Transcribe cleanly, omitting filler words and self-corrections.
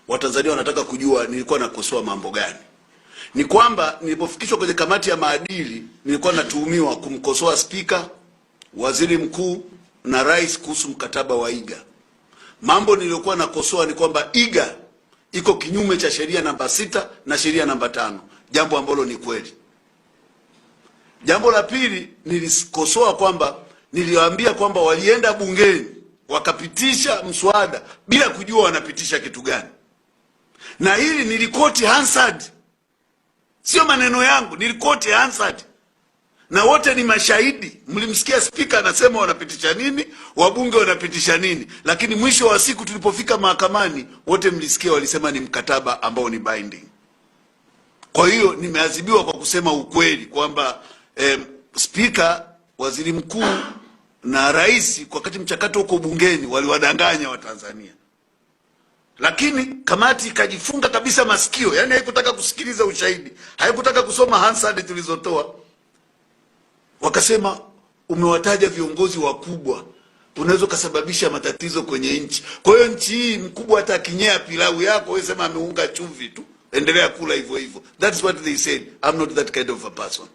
Watanzania wanataka kujua nilikuwa nakosoa mambo gani. Ni kwamba nilipofikishwa kwenye kamati ya maadili nilikuwa natuhumiwa kumkosoa spika, waziri mkuu na rais kuhusu mkataba wa IGA. Mambo niliyokuwa nakosoa ni kwamba IGA iko kinyume cha sheria namba 6 na sheria namba 5, jambo ambalo ni kweli. Jambo la pili, nilikosoa kwamba niliwaambia kwamba walienda bungeni wakapitisha mswada bila kujua wanapitisha kitu gani. Na hili nilikoti Hansard, sio maneno yangu, nilikoti Hansard na wote ni mashahidi. Mlimsikia spika anasema wanapitisha nini, wabunge wanapitisha nini, lakini mwisho wa siku tulipofika mahakamani wote mlisikia walisema ni mkataba ambao ni binding. Kwa hiyo nimeadhibiwa kwa kusema ukweli kwamba spika, waziri mkuu na rais wakati mchakato uko bungeni waliwadanganya Watanzania. Lakini kamati ikajifunga kabisa masikio, yani haikutaka kusikiliza ushahidi, haikutaka kusoma Hansard tulizotoa. Wakasema umewataja viongozi wakubwa, unaweza kusababisha matatizo kwenye nchi. Kwa hiyo nchi hii mkubwa hata akinyea pilau yako wewe sema ameunga chumvi tu, endelea kula hivyo hivyo. That's what they said. I'm not that kind of a person.